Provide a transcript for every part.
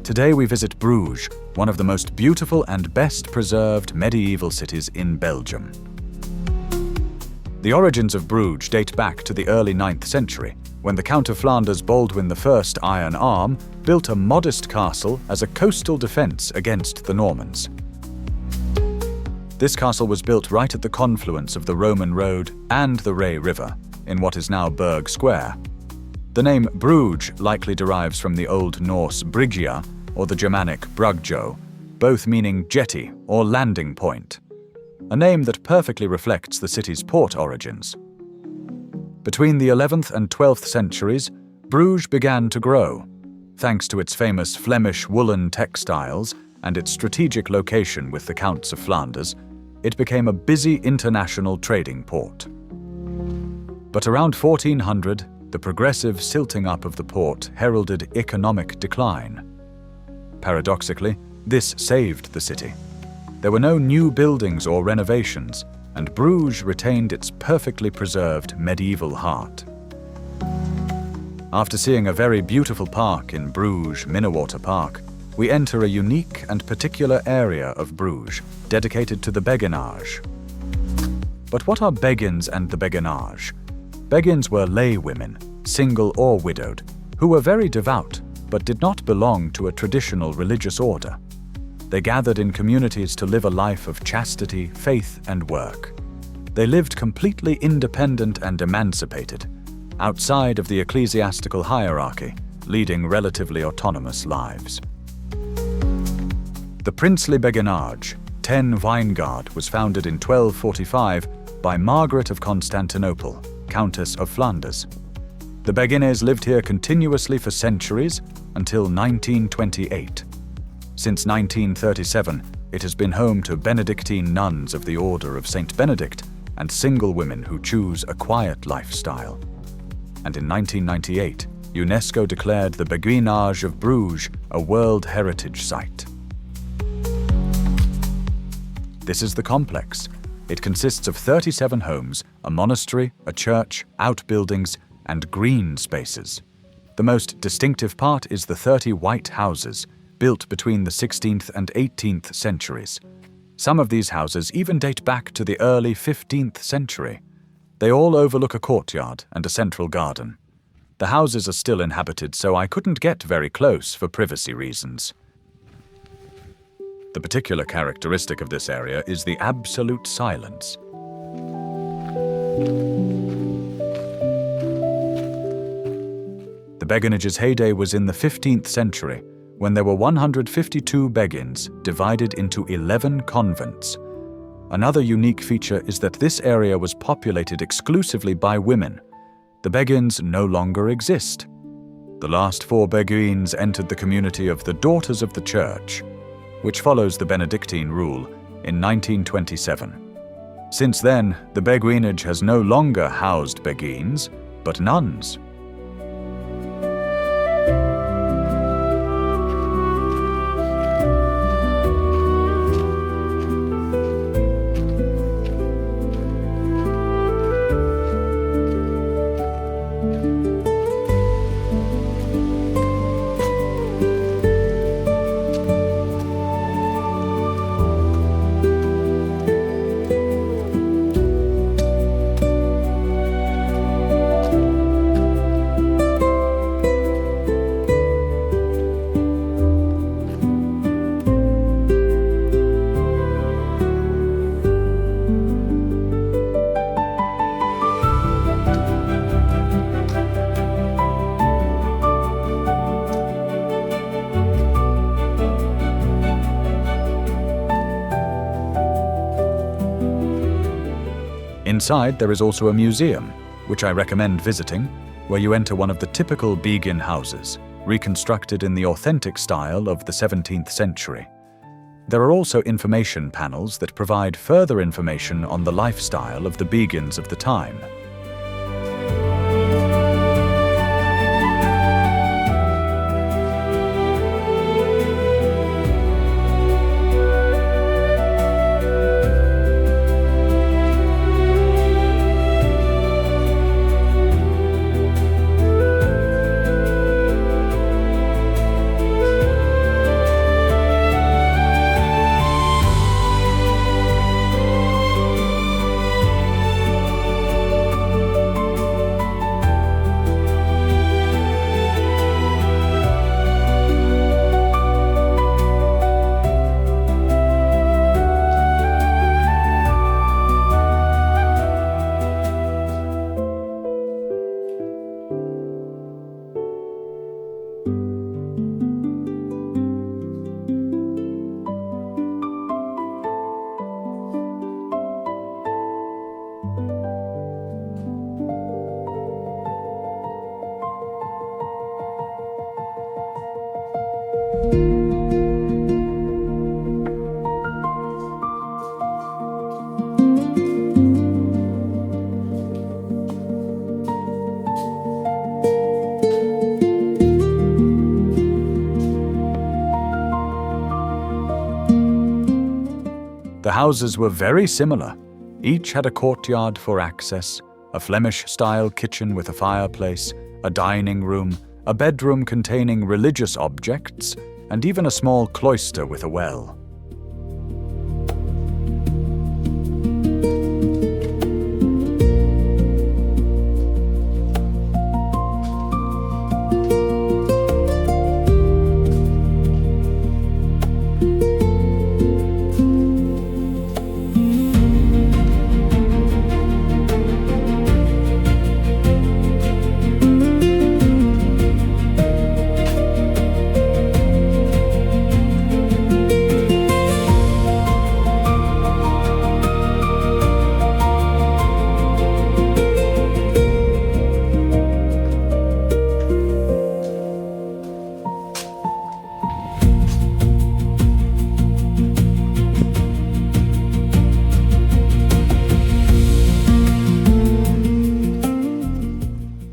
Today we visit Bruges, one of the most beautiful and best preserved medieval cities in Belgium. The origins of Bruges date back to the early 9th century, when the Count of Flanders Baldwin I Iron Arm built a modest castle as a coastal defense against the Normans. This castle was built right at the confluence of the Roman road and the Rey River, in what is now Berg Square. The name Bruges likely derives from the Old Norse Brygia or the Germanic Brugjo, both meaning jetty or landing point, a name that perfectly reflects the city's port origins. Between the 11th and 12th centuries, Bruges began to grow. Thanks to its famous Flemish woolen textiles and its strategic location with the Counts of Flanders, it became a busy international trading port. But around 1400, the progressive silting up of the port heralded economic decline. Paradoxically, this saved the city. There were no new buildings or renovations, and Bruges retained its perfectly preserved medieval heart. After seeing a very beautiful park in Bruges, Minnewater Park, we enter a unique and particular area of Bruges, dedicated to the Beguinage. But what are Beguins and the Beguinage? Beguins were lay women, single or widowed, who were very devout, but did not belong to a traditional religious order. They gathered in communities to live a life of chastity, faith, and work. They lived completely independent and emancipated, outside of the ecclesiastical hierarchy, leading relatively autonomous lives. The princely Beguinage, 10 Weingard, was founded in 1245 by Margaret of Constantinople, Countess of Flanders. The Beguines lived here continuously for centuries until 1928. Since 1937, it has been home to Benedictine nuns of the Order of St. Benedict and single women who choose a quiet lifestyle. And in 1998, UNESCO declared the Beguinage of Bruges a World Heritage Site. This is the complex. It consists of 37 homes, a monastery, a church, outbuildings, and green spaces. The most distinctive part is the 30 white houses, built between the 16th and 18th centuries. Some of these houses even date back to the early 15th century. They all overlook a courtyard and a central garden. The houses are still inhabited, so I couldn't get very close for privacy reasons. The particular characteristic of this area is the absolute silence. The Beguinage's heyday was in the 15th century, when there were 152 Beguins divided into 11 convents. Another unique feature is that this area was populated exclusively by women. The Beguins no longer exist. The last 4 Beguines entered the community of the Daughters of the Church, which follows the Benedictine rule, in 1927. Since then, the Beguinage has no longer housed Beguines, but nuns. Inside, there is also a museum, which I recommend visiting, where you enter one of the typical Begin houses, reconstructed in the authentic style of the 17th century. There are also information panels that provide further information on the lifestyle of the Begins of the time. The houses were very similar. Each had a courtyard for access, a Flemish-style kitchen with a fireplace, a dining room, a bedroom containing religious objects, and even a small cloister with a well.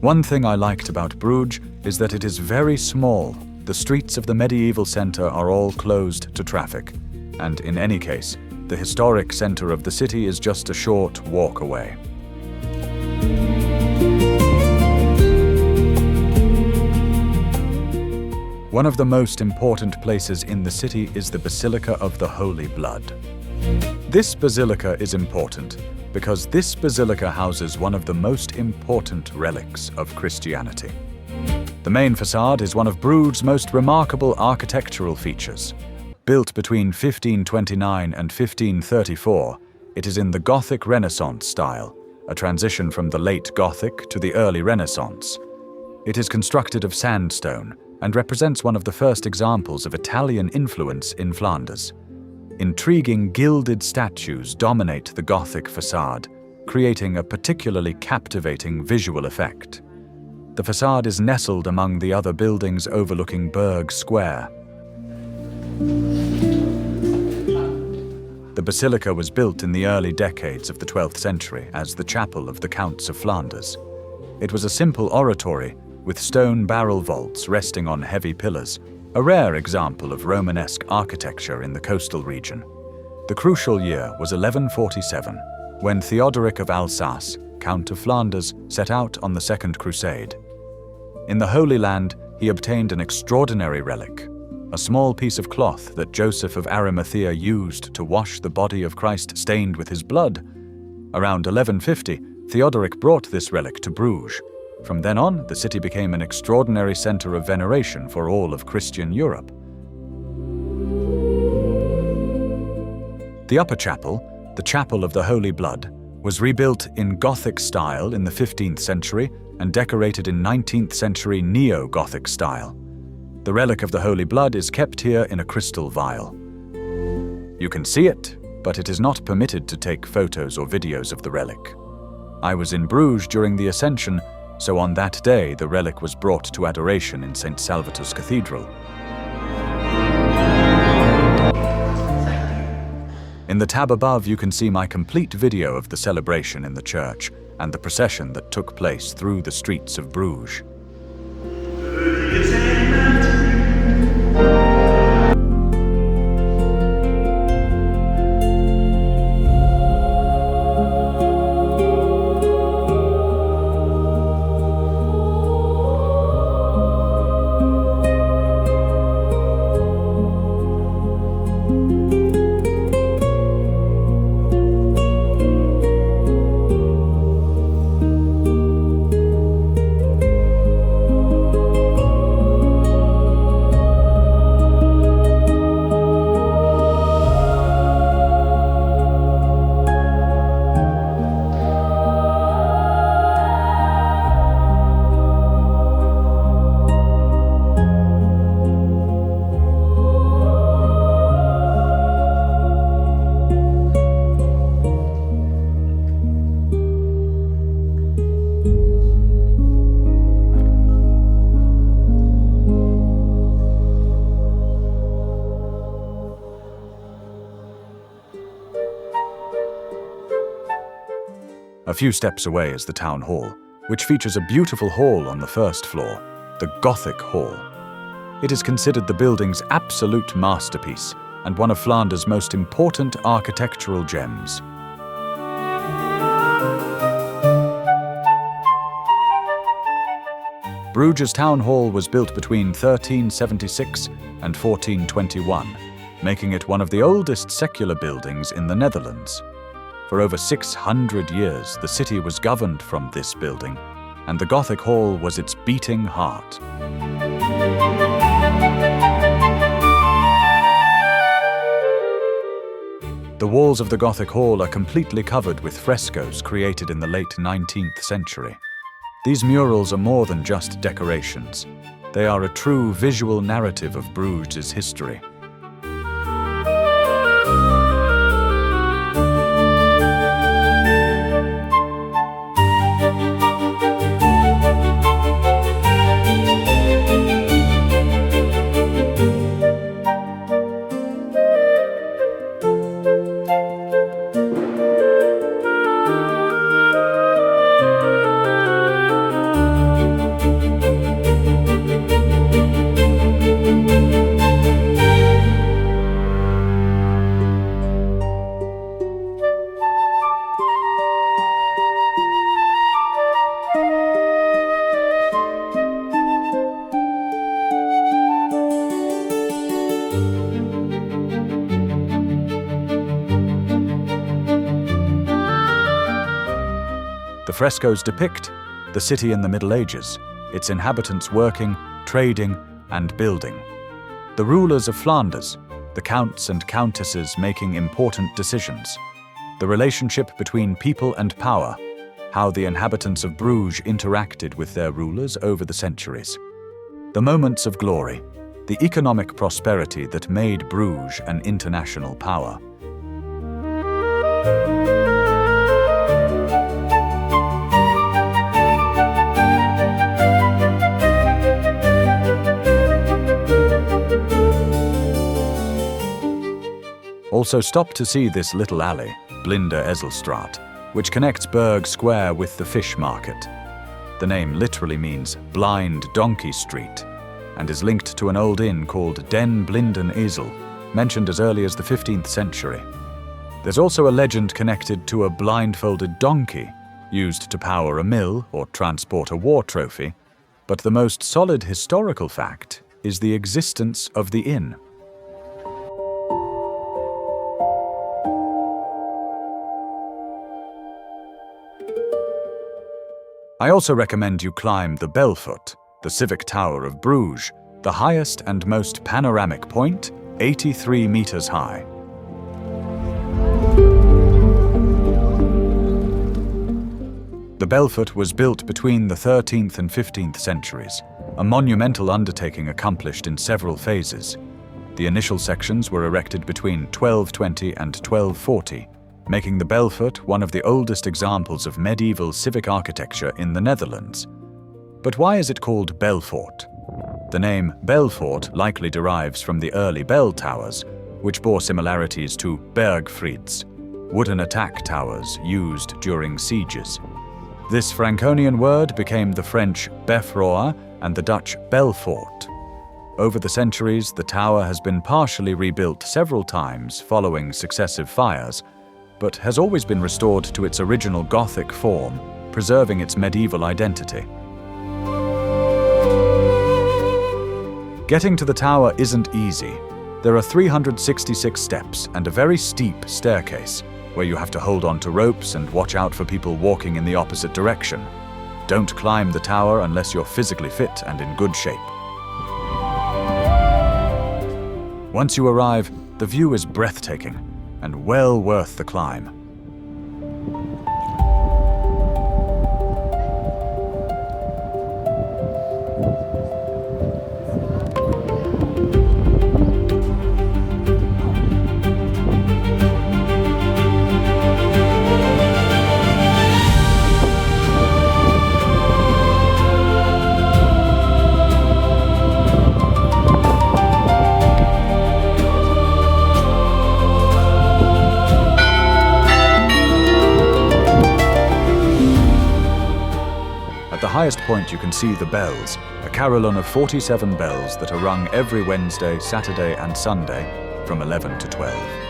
One thing I liked about Bruges is that it is very small. The streets of the medieval centre are all closed to traffic, and in any case, the historic centre of the city is just a short walk away. One of the most important places in the city is the Basilica of the Holy Blood. This basilica is important because this basilica houses one of the most important relics of Christianity. The main facade is one of Bruges' most remarkable architectural features. Built between 1529 and 1534, it is in the Gothic Renaissance style, a transition from the late Gothic to the early Renaissance. It is constructed of sandstone and represents one of the first examples of Italian influence in Flanders. Intriguing gilded statues dominate the Gothic facade, creating a particularly captivating visual effect. The facade is nestled among the other buildings overlooking Berg Square. The basilica was built in the early decades of the 12th century as the chapel of the Counts of Flanders. It was a simple oratory with stone barrel vaults resting on heavy pillars, a rare example of Romanesque architecture in the coastal region. The crucial year was 1147, when Theodoric of Alsace, Count of Flanders, set out on the Second Crusade. In the Holy Land, he obtained an extraordinary relic, a small piece of cloth that Joseph of Arimathea used to wash the body of Christ stained with his blood. Around 1150, Theodoric brought this relic to Bruges. From then on, the city became an extraordinary center of veneration for all of Christian Europe. The upper chapel, the Chapel of the Holy Blood, was rebuilt in Gothic style in the 15th century and decorated in 19th century neo-Gothic style. The relic of the Holy Blood is kept here in a crystal vial. You can see it, but it is not permitted to take photos or videos of the relic. I was in Bruges during the Ascension, so on that day the relic was brought to adoration in St. Salvator's Cathedral. In the tab above you can see my complete video of the celebration in the church and the procession that took place through the streets of Bruges. A few steps away is the town hall, which features a beautiful hall on the first floor, the Gothic Hall. It is considered the building's absolute masterpiece, and one of Flanders' most important architectural gems. Bruges Town Hall was built between 1376 and 1421, making it one of the oldest secular buildings in the Netherlands. For over 600 years, the city was governed from this building, and the Gothic Hall was its beating heart. The walls of the Gothic Hall are completely covered with frescoes created in the late 19th century. These murals are more than just decorations. They are a true visual narrative of Bruges' history. The frescoes depict the city in the Middle Ages, its inhabitants working, trading, and building. The rulers of Flanders, the counts and countesses making important decisions. The relationship between people and power, how the inhabitants of Bruges interacted with their rulers over the centuries. The moments of glory, the economic prosperity that made Bruges an international power. Also stop to see this little alley, Blinde Ezelstraat, which connects Berg Square with the fish market. The name literally means Blind Donkey Street, and is linked to an old inn called Den Blinde Esel, mentioned as early as the 15th century. There's also a legend connected to a blindfolded donkey, used to power a mill or transport a war trophy, but the most solid historical fact is the existence of the inn. I also recommend you climb the Belfort, the civic tower of Bruges, the highest and most panoramic point, 83 meters high. The Belfort was built between the 13th and 15th centuries, a monumental undertaking accomplished in several phases. The initial sections were erected between 1220 and 1240, making the Belfort one of the oldest examples of medieval civic architecture in the Netherlands. But why is it called Belfort? The name Belfort likely derives from the early bell towers, which bore similarities to Bergfrieds, wooden attack towers used during sieges. This Franconian word became the French beffroi and the Dutch Belfort. Over the centuries, the tower has been partially rebuilt several times following successive fires, but has always been restored to its original Gothic form, preserving its medieval identity. Getting to the tower isn't easy. There are 366 steps and a very steep staircase, where you have to hold on to ropes and watch out for people walking in the opposite direction. Don't climb the tower unless you're physically fit and in good shape. Once you arrive, the view is breathtaking and well worth the climb. At the highest point you can see the bells, a carillon of 47 bells that are rung every Wednesday, Saturday and Sunday, from 11 to 12.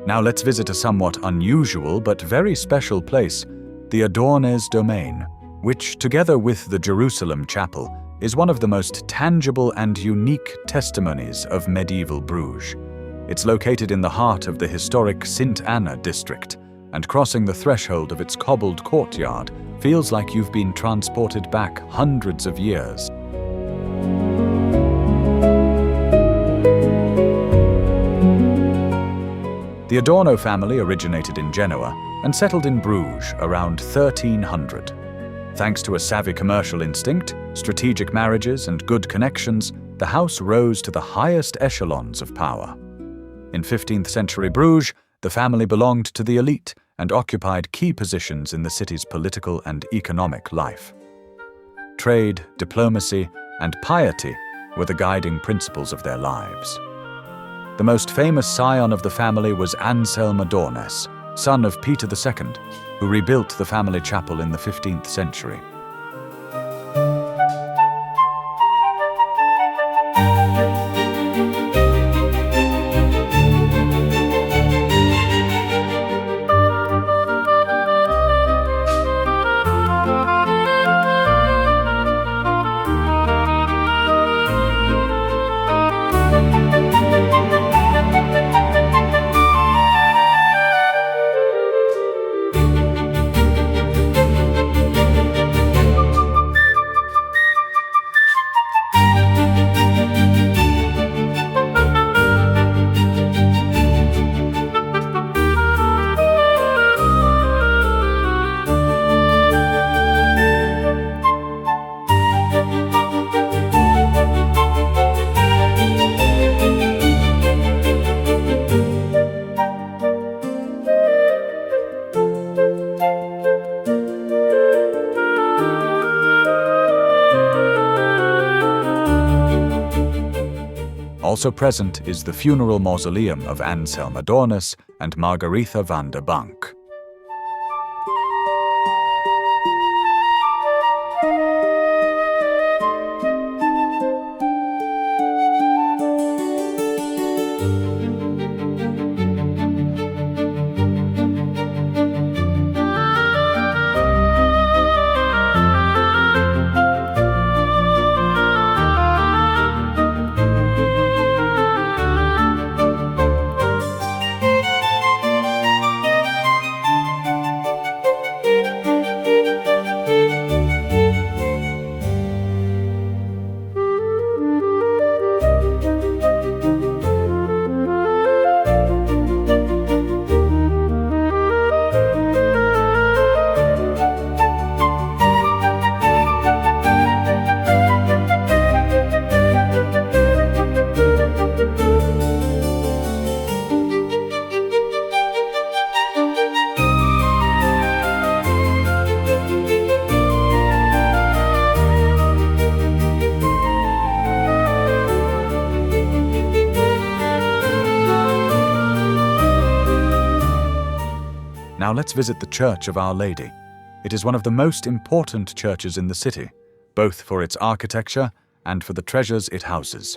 Now let's visit a somewhat unusual but very special place, the Adornes Domain, which, together with the Jerusalem Chapel, is one of the most tangible and unique testimonies of medieval Bruges. It's located in the heart of the historic St. Anna district, and crossing the threshold of its cobbled courtyard feels like you've been transported back hundreds of years. The Adorno family originated in Genoa and settled in Bruges around 1300. Thanks to a savvy commercial instinct, strategic marriages, and good connections, the house rose to the highest echelons of power. In 15th century Bruges, the family belonged to the elite and occupied key positions in the city's political and economic life. Trade, diplomacy, and piety were the guiding principles of their lives. The most famous scion of the family was Anselm Adornes, son of Peter II, who rebuilt the family chapel in the 15th century. Also present is the funeral mausoleum of Anselm Adornes and Margaretha van der Bank. Now let's visit the Church of Our Lady. It is one of the most important churches in the city, both for its architecture and for the treasures it houses.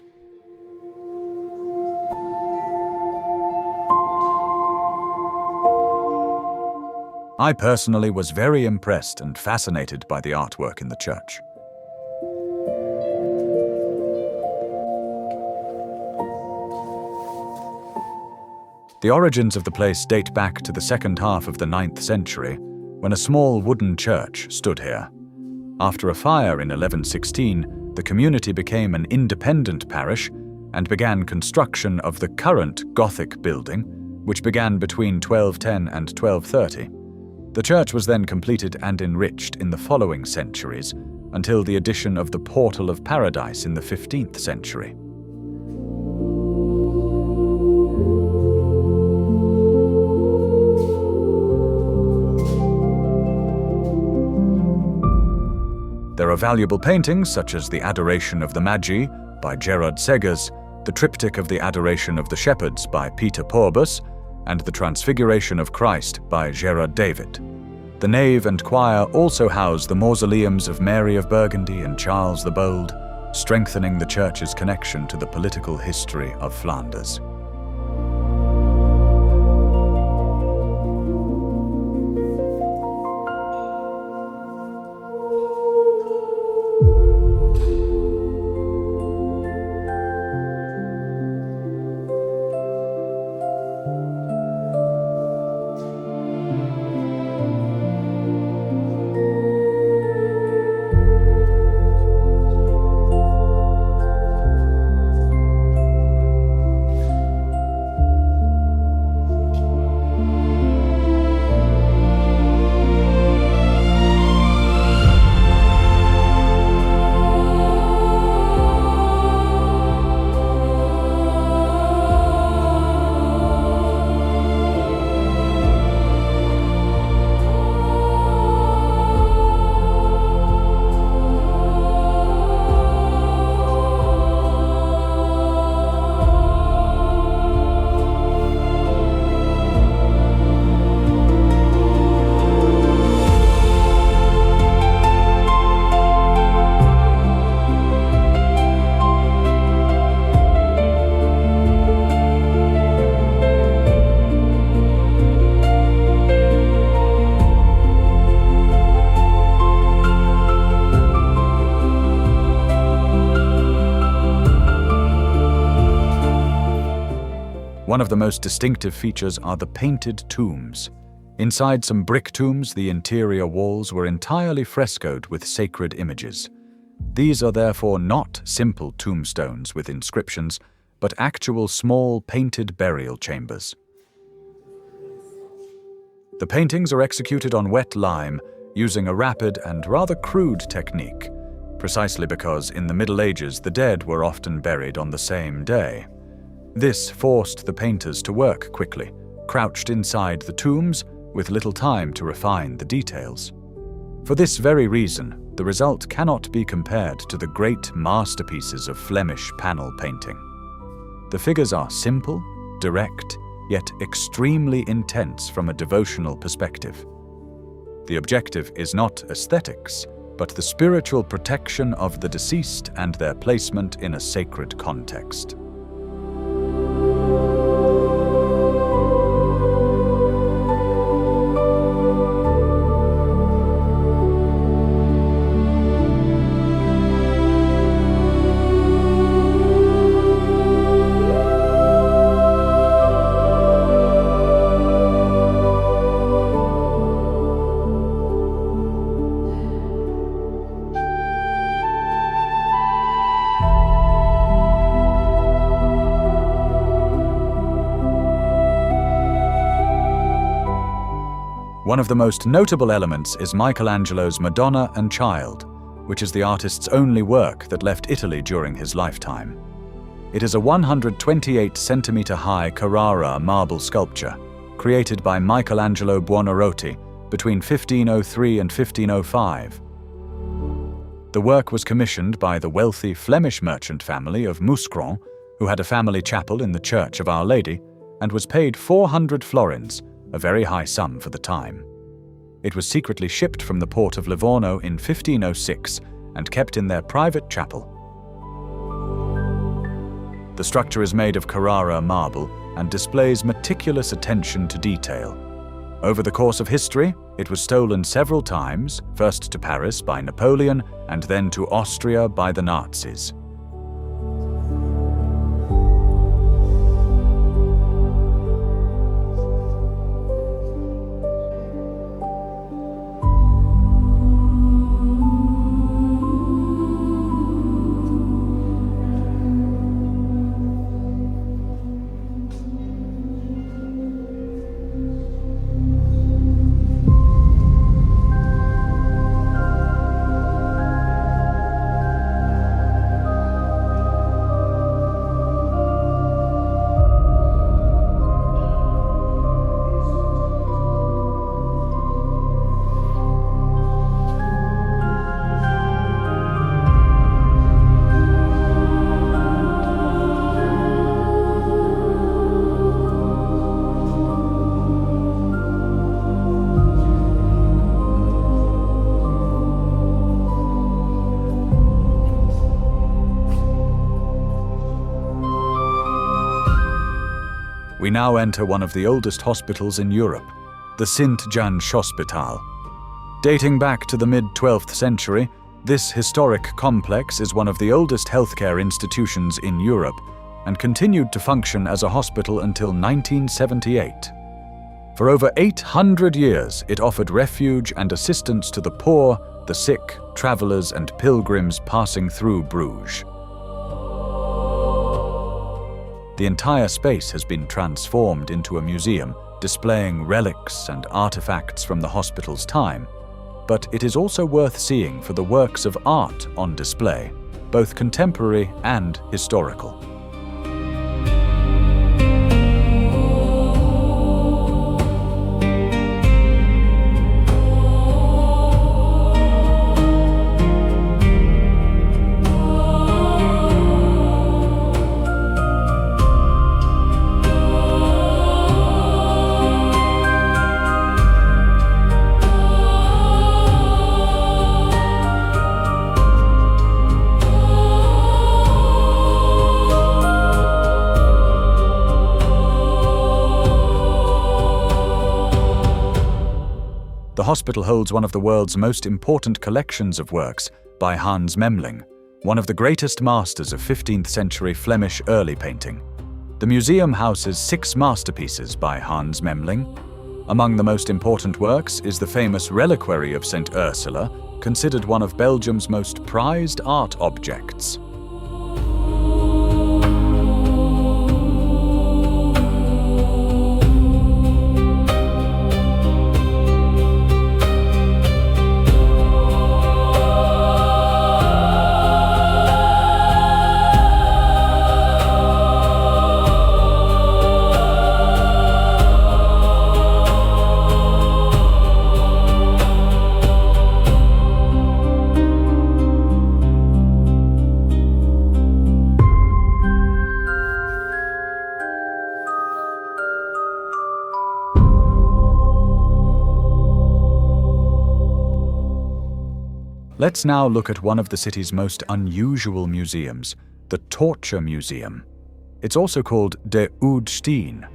I personally was very impressed and fascinated by the artwork in the church. The origins of the place date back to the second half of the 9th century, when a small wooden church stood here. After a fire in 1116, the community became an independent parish and began construction of the current Gothic building, which began between 1210 and 1230. The church was then completed and enriched in the following centuries, until the addition of the Portal of Paradise in the 15th century. There are valuable paintings such as the Adoration of the Magi by Gerard Segers, the Triptych of the Adoration of the Shepherds by Peter Porbus, and the Transfiguration of Christ by Gerard David. The nave and choir also house the mausoleums of Mary of Burgundy and Charles the Bold, strengthening the church's connection to the political history of Flanders. One of the most distinctive features are the painted tombs. Inside some brick tombs, the interior walls were entirely frescoed with sacred images. These are therefore not simple tombstones with inscriptions, but actual small painted burial chambers. The paintings are executed on wet lime using a rapid and rather crude technique, precisely because in the Middle Ages the dead were often buried on the same day. This forced the painters to work quickly, crouched inside the tombs with little time to refine the details. For this very reason, the result cannot be compared to the great masterpieces of Flemish panel painting. The figures are simple, direct, yet extremely intense from a devotional perspective. The objective is not aesthetics, but the spiritual protection of the deceased and their placement in a sacred context. One of the most notable elements is Michelangelo's Madonna and Child, which is the artist's only work that left Italy during his lifetime. It is a 128-centimeter high Carrara marble sculpture, created by Michelangelo Buonarroti between 1503 and 1505. The work was commissioned by the wealthy Flemish merchant family of Mouscron, who had a family chapel in the Church of Our Lady, and was paid 400 florins, a very high sum for the time. It was secretly shipped from the port of Livorno in 1506 and kept in their private chapel. The structure is made of Carrara marble and displays meticulous attention to detail. Over the course of history, it was stolen several times, first to Paris by Napoleon and then to Austria by the Nazis. we now enter one of the oldest hospitals in Europe, the Sint-Janshospitaal. Dating back to the mid-12th century, this historic complex is one of the oldest healthcare institutions in Europe and continued to function as a hospital until 1978. For over 800 years, it offered refuge and assistance to the poor, the sick, travelers and pilgrims passing through Bruges. The entire space has been transformed into a museum, displaying relics and artifacts from the hospital's time, but it is also worth seeing for the works of art on display, both contemporary and historical. The hospital holds one of the world's most important collections of works by Hans Memling, one of the greatest masters of 15th century Flemish early painting. The museum houses 6 masterpieces by Hans Memling. Among the most important works is the famous reliquary of St. Ursula, considered one of Belgium's most prized art objects. Let's now look at one of the city's most unusual museums, the Torture Museum. It's also called De Oude Steen,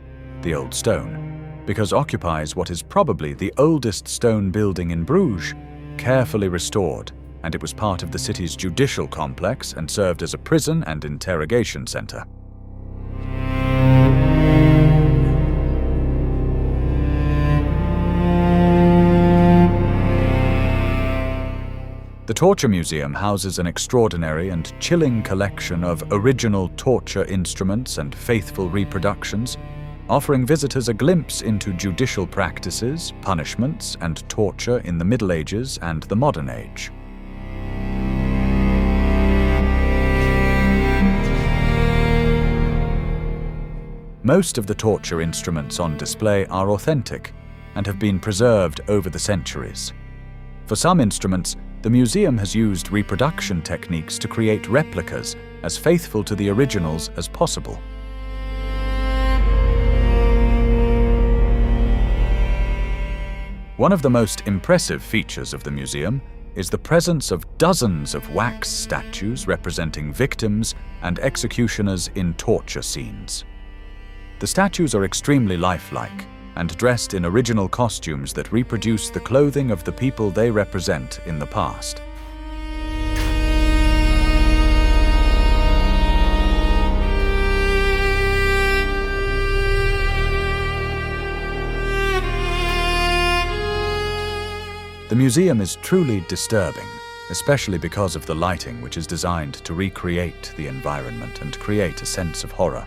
the Old Stone, because it occupies what is probably the oldest stone building in Bruges, carefully restored, and it was part of the city's judicial complex and served as a prison and interrogation center. The Torture Museum houses an extraordinary and chilling collection of original torture instruments and faithful reproductions, offering visitors a glimpse into judicial practices, punishments, and torture in the Middle Ages and the modern age. Most of the torture instruments on display are authentic and have been preserved over the centuries. For some instruments, the museum has used reproduction techniques to create replicas as faithful to the originals as possible. One of the most impressive features of the museum is the presence of dozens of wax statues representing victims and executioners in torture scenes. The statues are extremely lifelike and dressed in original costumes that reproduce the clothing of the people they represent in the past. The museum is truly disturbing, especially because of the lighting, which is designed to recreate the environment and create a sense of horror.